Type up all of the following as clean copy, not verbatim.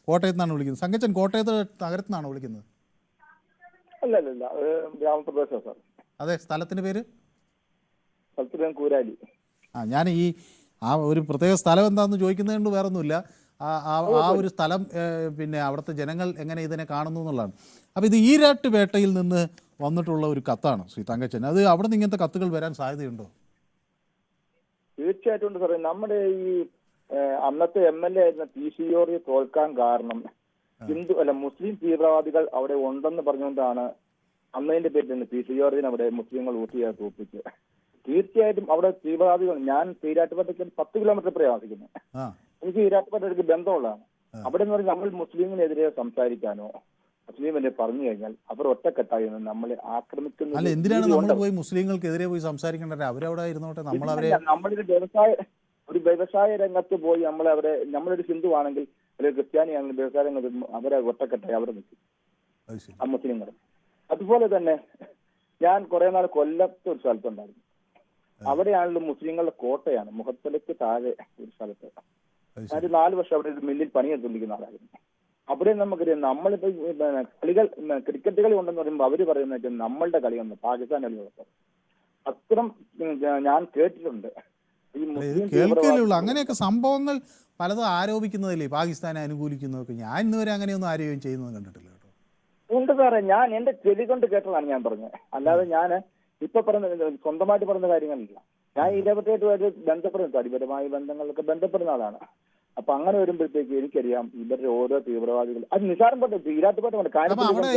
കോട്ടയത്ത് നിന്നാണ് വിളിക്കുന്നത്. തങ്കച്ചൻ കോട്ടയത്ത് നഗരത്തിൽ നിന്നാണോ വിളിക്കുന്നത്? അല്ല ഗ്രാമപ്രദേശം സാർ. അതെ, സ്ഥലത്തിൻ്റെ പേര്? സ്ഥലത്തിന് കൂരാലി. ഞാൻ ആ ഒരു പ്രത്യേക സ്ഥലം എന്താണെന്ന് ചോദിക്കുന്നത് കൊണ്ട് വേറൊന്നുമില്ല. ആ ഒരു സ്ഥലം പിന്നെ അവിടുത്തെ ജനങ്ങൾ എങ്ങനെ ഇതിനെ കാണുന്നു എന്നുള്ളതാണ്. അപ്പോൾ ഇത് ഈരാട്ടുപേട്ടയിൽ നിന്ന് വന്നിട്ടുള്ള ഒരു കത്താണ് ശ്രീ തങ്കച്ചൻ. അത് അവിടെ നിന്ന് ഇങ്ങനത്തെ കത്തുകൾ വരാൻ സാധ്യതയുണ്ടോ? തീർച്ചയായിട്ടും ഉണ്ട് സാറേ. നമ്മുടെ ഈ അന്നത്തെ MLA ആയിരുന്ന PC ജോർജ് തോൽക്കാൻ കാരണം മുസ്ലിം തീവ്രവാദികൾ അവിടെ ഉണ്ടെന്ന് പറഞ്ഞുകൊണ്ടാണ് അന്നതിന്റെ പേരിൽ PC ജോർജിന് അവിടെ മുസ്ലിങ്ങൾ വോട്ട് ചെയ്യാൻ തോൽപ്പിച്ച്. തീർച്ചയായിട്ടും അവിടെ തീവ്രവാദികൾ, ഞാൻ ഈരാട്ടുപേട്ടയ്ക്ക് 10 കിലോമീറ്റർ പ്രയാസിക്കുന്നത്. എനിക്ക് ഈരാട്ടുപേട്ടയ്ക്ക് ബന്ധമുള്ളതാണ്. അവിടെ എന്ന് പറഞ്ഞാൽ നമ്മൾ മുസ്ലിമിനെതിരെ സംസാരിക്കാനോ മുസ്ലിമിനെ പറഞ്ഞു കഴിഞ്ഞാൽ അവർ ഒറ്റക്കെട്ടായി നമ്മളെ ആക്രമിക്കുന്നു. അല്ല, എന്തിനാണ് നമ്മൾ പോയി മുസ്ലിങ്ങൾക്കെതിരെ പോയി സംസാരിക്കേണ്ടത്? അവരവിടെ ഇരുന്നോട്ടെ. ഒരു വ്യവസായ രംഗത്ത് പോയി നമ്മളവരെ, നമ്മളൊരു ഹിന്ദു ആണെങ്കിൽ അല്ലെങ്കിൽ ക്രിസ്ത്യാനി ആണെങ്കിൽ വ്യവസായ രംഗത്ത് അവരെ ഒറ്റക്കെട്ടായി അവിടെ നിൽക്കും ആ മുസ്ലിങ്ങൾ. അതുപോലെ തന്നെ ഞാൻ കുറെ നാൾ കൊല്ലത്ത് ഒരു സ്ഥലത്തുണ്ടായിരുന്നു. അവിടെയാണല്ലോ മുസ്ലിങ്ങളുടെ കോട്ടയാണ്, മുഖത്തലയ്ക്ക് താഴെ ഒരു സ്ഥലത്ത്. ഞാൻ 4 വർഷം അവിടെ ഒരു മില്ലിൽ പണിയെടുത്തിരിക്കുന്ന ആളായിരുന്നു. അവിടെ നമുക്കറിയാം, നമ്മളിപ്പോ കളികൾ, ക്രിക്കറ്റ് കളി ഉണ്ടെന്ന് പറയുമ്പോൾ അവര് പറയുന്നത് നമ്മളുടെ കളിയൊന്നും പാകിസ്ഥാൻ കളികളൊക്കെ അത്തരം ഞാൻ കേട്ടിട്ടുണ്ട്. കേൾക്കലുള്ളൂ അങ്ങനെയൊക്കെ സംഭവങ്ങൾ പലതും ആരോപിക്കുന്നതല്ലേ, പാകിസ്ഥാനെ അനുകൂലിക്കുന്നതൊക്കെ. ഞാൻ ഇന്നുവരെ അങ്ങനെയൊന്നും ആരെയും ചെയ്യുന്നത് കണ്ടിട്ടില്ല കേട്ടോ. ഉണ്ട് സാറേ, ഞാൻ എന്റെ ചെവി കൊണ്ട് കേട്ടതാണ് ഞാൻ പറഞ്ഞത്. അല്ലാതെ ഞാൻ ഇപ്പൊ പറഞ്ഞ സ്വന്തമായിട്ട് പറഞ്ഞ കാര്യങ്ങളില്ല. ഞാൻ ഇതേപറ്റിയായിട്ട് ബന്ധപ്പെടുന്ന അടിപരമായ ബന്ധങ്ങളൊക്കെ ബന്ധപ്പെടുന്ന ആളാണ്. അപ്പൊ അങ്ങനെ വരുമ്പോഴത്തേക്ക് എനിക്കറിയാം ഇവരുടെ ഓരോ തീവ്രവാദികൾ അത് നിസാരപ്പെട്ട അവിടെ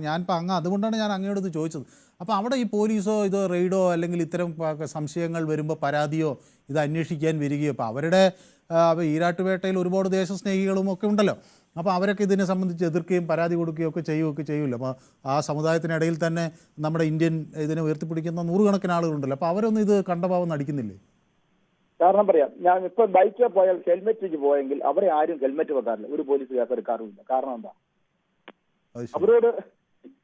ഞാനിപ്പോൾ അതുകൊണ്ടാണ് ഞാൻ അങ്ങയോട് ചോദിച്ചത്. അപ്പോൾ അവിടെ ഈ പോലീസോ ഇതോ റെയ്ഡോ അല്ലെങ്കിൽ ഇത്തരം സംശയങ്ങൾ വരുമ്പോൾ പരാതിയോ ഇത് അന്വേഷിക്കാൻ വരികയോ, അപ്പോൾ അവരുടെ ഈരാട്ടുപേട്ടയിൽ ഒരുപാട് ദേശസ്നേഹികളും ഒക്കെ ഉണ്ടല്ലോ. അപ്പോൾ അവരൊക്കെ ഇതിനെ സംബന്ധിച്ച് എതിർക്കുകയും പരാതി കൊടുക്കുകയും ഒക്കെ ചെയ്യുമല്ലോ. അപ്പോൾ ആ സമുദായത്തിനിടയിൽ തന്നെ നമ്മുടെ ഇന്ത്യൻ ഇതിനെ ഉയർത്തിപ്പിടിക്കുന്ന 100 കണക്കിന് ആളുകളുണ്ടല്ലോ. അപ്പോൾ അവരൊന്നും ഇത് കണ്ടഭാവം നടിക്കുന്നില്ലേ? കാരണം പറയാം, ഞാൻ ഇപ്പൊ ബൈക്കിൽ പോയാൽ ഹെൽമെറ്റ് വെച്ച് പോയെങ്കിൽ അവരെ ആരും ഹെൽമെറ്റ് വെക്കാറില്ല, ഒരു പോലീസുകാർ എടുക്കാറുമില്ല. കാരണം എന്താ? അവരോട്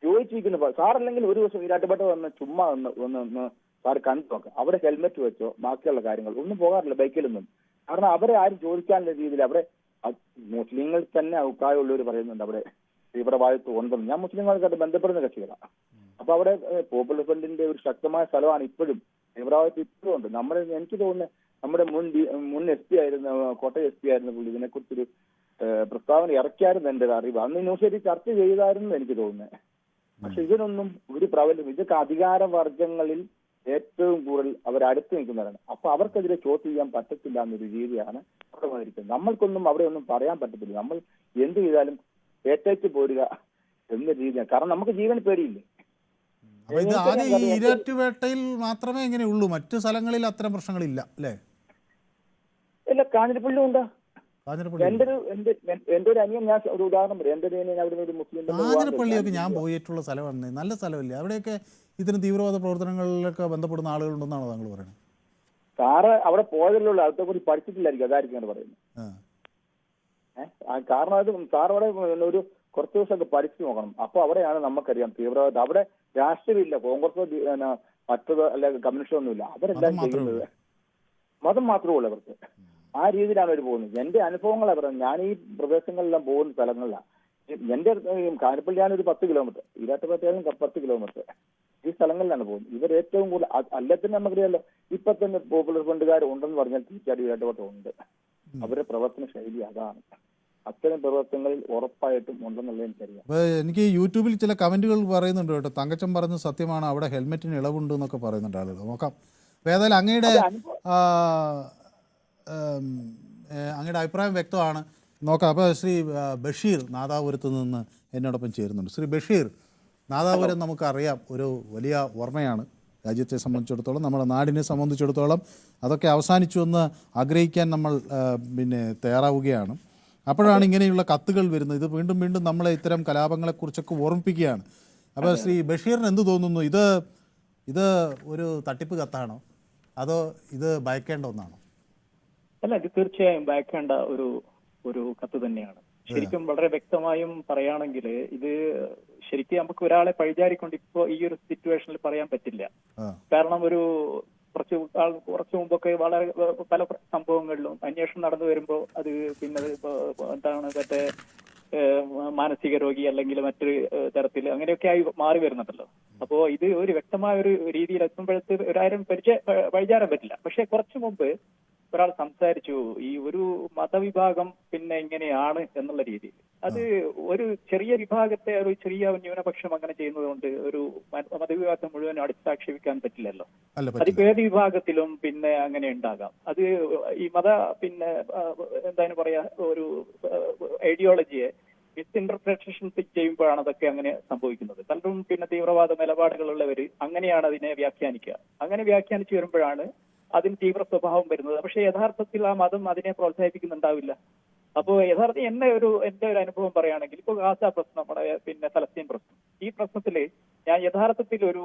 ചോദിച്ചിരിക്കുന്നു സാറല്ലെങ്കിൽ ഒരു ദിവസം ഈരാട്ടുപേട്ട വന്ന് ചുമ്മാ ഒന്ന് സാർ കണ്ടു നോക്കാം, അവിടെ ഹെൽമെറ്റ് വെച്ചോ ബാക്കിയുള്ള കാര്യങ്ങൾ ഒന്നും പോകാറില്ല ബൈക്കിലൊന്നും. കാരണം അവരെ ആരും ചോദിക്കാനുള്ള രീതിയിൽ അവിടെ മുസ്ലിങ്ങൾ തന്നെ അഭിപ്രായമുള്ളവർ പറയുന്നുണ്ട് അവിടെ തീവ്രവാദിത്വം ഉണ്ടെന്ന്. ഞാൻ മുസ്ലിങ്ങളായിട്ട് ബന്ധപ്പെടുന്ന കക്ഷികളാണ്. അപ്പൊ അവിടെ പോപ്പുലർ ഫ്രണ്ടിന്റെ ഒരു ശക്തമായ സ്ഥലമാണ് ഇപ്പോഴും. തീവ്രവാദിത്വം ഇപ്പോഴും ഉണ്ട്. എനിക്ക് തോന്നുന്നത് നമ്മുടെ മുൻ SP ആയിരുന്ന, കോട്ടയം SP ആയിരുന്ന പുള്ളി ഇതിനെക്കുറിച്ചൊരു പ്രസ്താവന ഇറക്കിയായിരുന്നു എന്റെ അറിവ്. അന്ന് ന്യൂസ് ചർച്ച ചെയ്തായിരുന്നു എനിക്ക് തോന്നുന്നത്. പക്ഷെ ഇതിനൊന്നും ഒരു പ്രാബല്യം, ഇതൊക്കെ അധികാര വർഗങ്ങളിൽ ഏറ്റവും കൂടുതൽ അവരടുത്ത് നിൽക്കുന്നവരാണ്. അപ്പൊ അവർക്കെതിരെ ചോദ്യം ചെയ്യാൻ പറ്റത്തില്ല എന്നൊരു രീതിയാണ് അവിടെ വന്നിരിക്കുന്നത്. നമ്മൾക്കൊന്നും അവിടെ ഒന്നും പറയാൻ പറ്റത്തില്ല. നമ്മൾ എന്ത് ചെയ്താലും ഏറ്റേക്ക് പോരുക എന്ന രീതിയാണ്. കാരണം നമുക്ക് ജീവൻ പേടിയില്ലേ. ഈരാറ്റുപേട്ടയിൽ മാത്രമേ ഇങ്ങനെയുള്ളൂ, മറ്റു സ്ഥലങ്ങളിൽ അത്തരം പ്രശ്നങ്ങളില്ല അല്ലേ? ഇല്ല, കാഞ്ഞിരപ്പള്ളി ഉണ്ട്. എന്റെ ഒരു അനിയൻ, ഞാൻ ഒരു ഉദാഹരണം പറയാം. എന്റെ അനിയൻ അവിടെ ഒരു മുസ്ലിം. കാഞ്ഞിരപ്പള്ളിയൊക്കെ ഞാൻ പോയിട്ടുള്ള സ്ഥലമാണ്, നല്ല സ്ഥലമല്ലേ? അവിടെയൊക്കെ ഇതിന് തീവ്രവാദ പ്രവർത്തനങ്ങളിലൊക്കെ ബന്ധപ്പെടുന്ന ആളുകളുണ്ടെന്നാണ് താങ്കൾ പറയുന്നത്? സാറ് അവിടെ പോയതിലുള്ള അതൊക്കെ കുറിച്ച് പഠിച്ചിട്ടില്ലായിരിക്കും, അതായിരിക്കും പറയുന്നത്. കാരണം അത് സാർ അവിടെ ഒരു കുറച്ച് ദിവസമൊക്കെ പഠിച്ചു നോക്കണം. അപ്പൊ അവിടെയാണ് നമുക്കറിയാം തീവ്രവാദം. അവിടെ രാഷ്ട്രീയമില്ല, കോൺഗ്രസോ മറ്റതോ അല്ല കമ്മ്യൂണിസ്റ്റോ ഒന്നുമില്ല. അവരെല്ലാം ചെയ്യുന്നത് മതം മാത്രമേ ഉള്ളൂ അവർക്ക്. ആ രീതിയിലാണ് അവർ പോകുന്നത്. എന്റെ അനുഭവങ്ങളാണ് പറയുന്നത്. ഞാൻ ഈ പ്രദേശങ്ങളിലെല്ലാം പോകുന്ന സ്ഥലങ്ങളിലാണ്. എന്റെ കാഞ്ഞിരപ്പള്ളി ഞാനൊരു 10 കിലോമീറ്റർ, ഈരാട്ടുപേട്ടയിലും 10 കിലോമീറ്റർ ഈ സ്ഥലങ്ങളിലാണ് പോകുന്നത്. ഇവർ ഏറ്റവും കൂടുതൽ അല്ലത്തിന് നമുക്കറിയാലോ, ഇപ്പൊ തന്നെ പോപ്പുലർ ഫണ്ടുകാർ ഉണ്ടെന്ന് പറഞ്ഞാൽ തീർച്ചയായിട്ടും ഈരാട്ടുപേട്ട ഉണ്ട്. അവരുടെ പ്രവർത്തന ശൈലി അതാണ്. അത്തരം പ്രവർത്തനങ്ങളിൽ ഉറപ്പായിട്ടും ഉണ്ടെന്നുള്ളത് എനിക്കറിയാം. എനിക്ക് യൂട്യൂബിൽ ചില കമന്റുകൾ പറയുന്നുണ്ട് കേട്ടോ. തങ്കച്ചൻ പറഞ്ഞത് സത്യമാണ്, അവിടെ ഹെൽമെറ്റിന് ഇളവുണ്ട് എന്നൊക്കെ പറയുന്നുണ്ട് ആളുകൾ. നോക്കാം. അപ്പോൾ ഏതായാലും അങ്ങയുടെ അഭിപ്രായം വ്യക്തമാണ്. നോക്കാം. അപ്പോൾ ശ്രീ ബഷീർ നാദാപുരത്ത് നിന്ന് എന്നോടൊപ്പം ചേരുന്നുണ്ട്. ശ്രീ ബഷീർ, നാദാപുരം നമുക്കറിയാം ഒരു വലിയ ഓർമ്മയാണ് രാജ്യത്തെ സംബന്ധിച്ചിടത്തോളം, നമ്മുടെ നാടിനെ സംബന്ധിച്ചിടത്തോളം. അതൊക്കെ അവസാനിച്ചു എന്ന് ആഗ്രഹിക്കാൻ നമ്മൾ തയ്യാറാവുകയാണ്. അപ്പോഴാണ് ഇങ്ങനെയുള്ള കത്തുകൾ വരുന്നത്. ഇത് വീണ്ടും വീണ്ടും നമ്മളെ ഇത്തരം കലാപങ്ങളെക്കുറിച്ചൊക്കെ ഓർമ്മിപ്പിക്കുകയാണ്. അപ്പോൾ ശ്രീ ബഷീറിന് എന്ത് തോന്നുന്നു? ഇത് ഒരു തട്ടിപ്പ് കത്താണോ അതോ ഇത് ഭയക്കേണ്ട ഒന്നാണോ? അല്ല, ഇത് തീർച്ചയായും ഭയക്കേണ്ട ഒരു കത്ത് തന്നെയാണ്. ശരിക്കും വളരെ വ്യക്തമായും പറയുകയാണെങ്കിൽ ഇത് ശരിക്കും നമുക്ക് ഒരാളെ പഴിചാരിക്കൊണ്ട് ഇപ്പോ ഈ ഒരു സിറ്റുവേഷനിൽ പറയാൻ പറ്റില്ല. കാരണം ഒരു കുറച്ചു മുമ്പൊക്കെ വളരെ പല സംഭവങ്ങളിലും അന്വേഷണം നടന്നു വരുമ്പോൾ അത് പിന്നെ എന്താണ് മറ്റേ മാനസിക രോഗി അല്ലെങ്കിൽ മറ്റൊരു തരത്തിൽ അങ്ങനെയൊക്കെ ആയി മാറി വരുന്നുണ്ടല്ലോ. അപ്പോ ഇത് ഒരു വ്യക്തമായ ഒരു രീതിയിൽ എത്തുമ്പോഴത്തെ ഒരാരും വഴിചാരാൻ പറ്റില്ല. പക്ഷെ കുറച്ചു മുമ്പ് ഒരാൾ സംസാരിച്ചു ഈ ഒരു മതവിഭാഗം പിന്നെ ഇങ്ങനെയാണ് എന്നുള്ള രീതിയിൽ. അത് ഒരു ചെറിയ വിഭാഗത്തെ ഒരു ചെറിയ ന്യൂനപക്ഷം അങ്ങനെ ചെയ്യുന്നത് കൊണ്ട് ഒരു മതവിഭാഗത്തെ മുഴുവൻ അടിച്ചാക്ഷേപിക്കാൻ പറ്റില്ലല്ലോ. അതിപ്പോ ഏത് വിഭാഗത്തിലും പിന്നെ അങ്ങനെ ഉണ്ടാകാം. അത് ഈ പിന്നെ എന്താണ് പറയാ ഒരു ഐഡിയോളജിയെ മിസ്ഇന്റർപ്രിട്ടേഷൻ ചെയ്യുമ്പോഴാണ് അതൊക്കെ അങ്ങനെ സംഭവിക്കുന്നത്. പലരും പിന്നെ തീവ്രവാദ നിലപാടുകളുള്ളവർ അങ്ങനെയാണ് അതിനെ വ്യാഖ്യാനിക്കുക. അങ്ങനെ വ്യാഖ്യാനിച്ചു വരുമ്പോഴാണ് അതിന് തീവ്ര സ്വഭാവം വരുന്നത്. പക്ഷെ യഥാർത്ഥത്തിൽ ആ മതം അതിനെ പ്രോത്സാഹിപ്പിക്കുന്നുണ്ടാവില്ല. അപ്പോ യഥാർത്ഥം എന്റെ ഒരു അനുഭവം പറയുകയാണെങ്കിൽ ഇപ്പൊ ഗാസ പ്രശ്നം, നമ്മുടെ പിന്നെ ഫലസ്തീൻ പ്രശ്നം, ഈ പ്രശ്നത്തില് ഞാൻ യഥാർത്ഥത്തിൽ ഒരു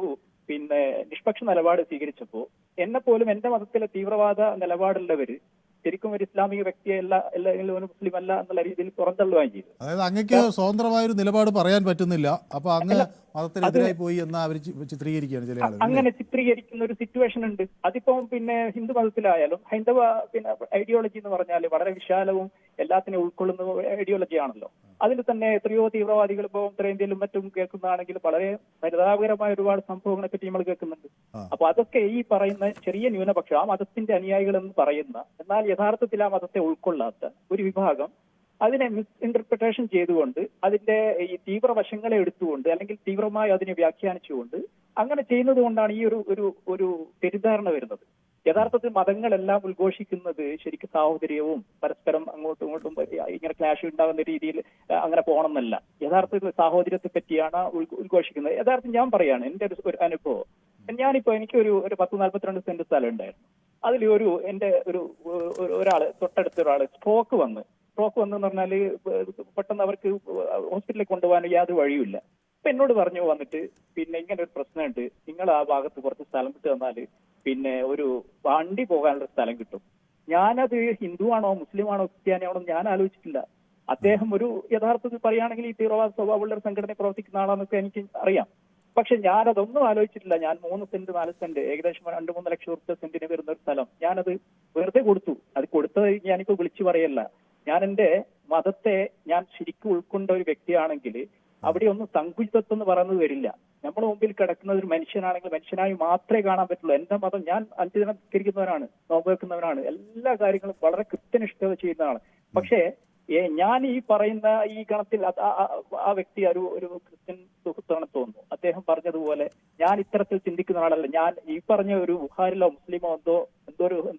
പിന്നെ നിഷ്പക്ഷ നിലപാട് സ്വീകരിച്ചപ്പോ എന്നെ പോലും എന്റെ മതത്തിലെ തീവ്രവാദ നിലപാടുള്ളവര് ശരിക്കും ഒരു ഇസ്ലാമിക വ്യക്തിയല്ല, അല്ലെങ്കിൽ ഒരു മുസ്ലിം അല്ല എന്നുള്ള രീതിയിൽ പുറന്തള്ളുകയും ചെയ്തു. അതായത് അങ്ങക്ക് സ്വതന്ത്രമായൊരു നിലപാട് പറയാൻ പറ്റുന്നില്ല, അപ്പൊ അങ്ങ് മതത്തിനെതിരായി പോയി എന്ന് അവർ ചിത്രീകരിക്കുകയാണ് ചില ആളുകൾ. അങ്ങനെ ചിത്രീകരിക്കുന്ന ഒരു സിറ്റുവേഷൻ ഉണ്ട്. അതിപ്പം പിന്നെ ഹിന്ദു മതത്തിലായാലും ഹൈന്ദവ പിന്നെ ഐഡിയോളജി എന്ന് പറഞ്ഞാൽ വളരെ വിശാലവും എല്ലാത്തിനും ഉൾക്കൊള്ളുന്ന ഐഡിയോളജി ആണല്ലോ. അതിൽ തന്നെ എത്രയോ തീവ്രവാദികൾ ഇപ്പോൾ ഉത്തരേന്ത്യയിലും മറ്റും കേൾക്കുന്നതാണെങ്കിൽ വളരെ പരിതാപകരമായ ഒരുപാട് സംഭവങ്ങളെ പറ്റി നമ്മൾ കേൾക്കുന്നുണ്ട്. അപ്പൊ അതൊക്കെ ഈ പറയുന്ന ചെറിയ ന്യൂനപക്ഷം, ആ മതത്തിന്റെ അനുയായികൾ എന്ന് പറയുന്ന, എന്നാൽ യഥാർത്ഥത്തിൽ ആ മതത്തെ ഉൾക്കൊള്ളാത്ത ഒരു വിഭാഗം അതിനെ മിസ്ഇന്റർപ്രിട്ടേഷൻ ചെയ്തുകൊണ്ട് അതിന്റെ ഈ തീവ്രവശങ്ങളെ എടുത്തുകൊണ്ട് അല്ലെങ്കിൽ തീവ്രമായി അതിനെ വ്യാഖ്യാനിച്ചുകൊണ്ട് അങ്ങനെ ചെയ്യുന്നത് കൊണ്ടാണ് ഈ ഒരു തെറ്റിദ്ധാരണ വരുന്നത്. യഥാർത്ഥത്തിൽ മതങ്ങളെല്ലാം ഉദ്ഘോഷിക്കുന്നത് ശരിക്കും സാഹോദര്യവും പരസ്പരം അങ്ങോട്ടും ഇങ്ങോട്ടും ഇങ്ങനെ ക്ലാഷ് ഉണ്ടാകുന്ന രീതിയിൽ അങ്ങനെ പോകണമെന്നല്ല. യഥാർത്ഥത്തിൽ സാഹോദര്യത്തെ പറ്റിയാണ് ഉദ്ഘോഷിക്കുന്നത്. യഥാർത്ഥം ഞാൻ പറയാണ് എന്റെ ഒരു അനുഭവം. എനിക്കൊരു 10-42 സെന്റ് സ്ഥലം ഉണ്ടായിരുന്നു. അതിൽ എന്റെ ഒരാള് തൊട്ടടുത്ത ഒരാള് സ്ട്രോക്ക് വന്നെന്ന് പറഞ്ഞാല് പെട്ടെന്ന് അവർക്ക് ഹോസ്പിറ്റലിൽ കൊണ്ടുപോകാൻ യാതൊരു വഴിയുമില്ല. അപ്പൊ എന്നോട് പറഞ്ഞു വന്നിട്ട് പിന്നെ ഇങ്ങനെ ഒരു പ്രശ്നമുണ്ട്, നിങ്ങൾ ആ ഭാഗത്ത് കുറച്ച് സ്ഥലം വിട്ട് തന്നാല് പിന്നെ ഒരു വണ്ടി പോകാനുള്ള സ്ഥലം കിട്ടും. ഞാനത് ഹിന്ദുവാണോ മുസ്ലിമാണോ ക്രിസ്ത്യാനിയാണോ ഞാൻ ആലോചിച്ചിട്ടില്ല. അദ്ദേഹം ഒരു യഥാർത്ഥത്തിൽ പറയുകയാണെങ്കിൽ ഈ തീവ്രവാദ സ്വഭാവമുള്ള ഒരു സംഘടനയിൽ പ്രവർത്തിക്കുന്ന ആളാണെന്നൊക്കെ എനിക്ക് അറിയാം. പക്ഷെ ഞാനതൊന്നും ആലോചിച്ചിട്ടില്ല. ഞാൻ 3 സെന്റ് 4 സെന്റ് ഏകദേശം 2-3 ലക്ഷം രൂപ സെന്റിന് വരുന്ന ഒരു സ്ഥലം ഞാനത് വെറുതെ കൊടുത്തു. അത് കൊടുത്തത് ഞാനിപ്പോ വിളിച്ചു പറയല്ല. ഞാൻ എന്റെ മതത്തെ ഞാൻ ശരിക്കും ഉൾക്കൊണ്ട ഒരു വ്യക്തിയാണെങ്കിൽ അവിടെ ഒന്നും സങ്കുചിതത്വം എന്ന് പറയുന്നത് വരില്ല. നമ്മുടെ മുമ്പിൽ കിടക്കുന്ന ഒരു മനുഷ്യനാണെങ്കിൽ മനുഷ്യനായി മാത്രമേ കാണാൻ പറ്റുള്ളൂ. എന്റെ മതം, ഞാൻ അഞ്ചുദിനം നിസ്കരിക്കുന്നവനാണ്, നോമ്പ് വെക്കുന്നവനാണ്, എല്ലാ കാര്യങ്ങളും വളരെ കൃത്യനിഷ്ഠത ചെയ്യുന്നതാണ്. പക്ഷേ ഞാൻ ഈ പറയുന്ന ഈ ഗണത്തിൽ ആ വ്യക്തി ഒരു ക്രിസ്ത്യൻ സുഹൃത്താണെന്ന് തോന്നുന്നു. അദ്ദേഹം പറഞ്ഞതുപോലെ ഞാൻ ഇത്തരത്തിൽ ചിന്തിക്കുന്ന ആളല്ല. ഞാൻ ഈ പറഞ്ഞ ഒരു ബുഖാരിലോ മുസ്ലിമോ എന്തോ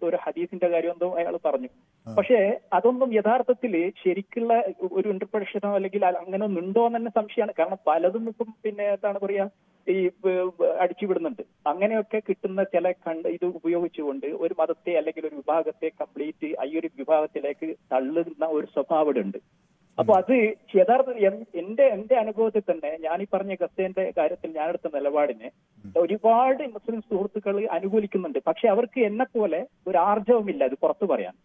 ഒരു ഹദീസിന്റെ കാര്യം എന്തോ അയാൾ പറഞ്ഞു. പക്ഷേ അതൊന്നും യഥാർത്ഥത്തിൽ ശരിക്കുള്ള ഒരു ഇന്റർപ്രിട്ടേഷനോ അല്ലെങ്കിൽ അങ്ങനെ ഒന്നും ഉണ്ടോ എന്ന് തന്നെ സംശയമാണ്. കാരണം പലതും ഇപ്പം പിന്നെ എന്താണ് പറയാ ഈ അടിച്ചുവിടുന്നുണ്ട്. അങ്ങനെയൊക്കെ കിട്ടുന്ന ചില ഇത് ഉപയോഗിച്ചുകൊണ്ട് ഒരു മതത്തെ അല്ലെങ്കിൽ ഒരു വിഭാഗത്തെ കംപ്ലീറ്റ് ഈ ഒരു വിഭാഗത്തിലേക്ക് തള്ളുന്ന ഒരു സ്വഭാവം ഉണ്ട്. അപ്പൊ അത് യഥാർത്ഥത്തിൽ എന്റെ അനുഭവത്തിൽ തന്നെ ഞാൻ ഈ പറഞ്ഞ ഗസേന്റെ കാര്യത്തിൽ ഞാനെടുത്ത നിലപാടിനെ ഒരുപാട് മുസ്ലിം സുഹൃത്തുക്കൾ അനുകൂലിക്കുന്നുണ്ട്. പക്ഷെ അവർക്ക് എന്നെ പോലെ ഒരു ആർജവമില്ല അത് പുറത്തു പറയാൻ.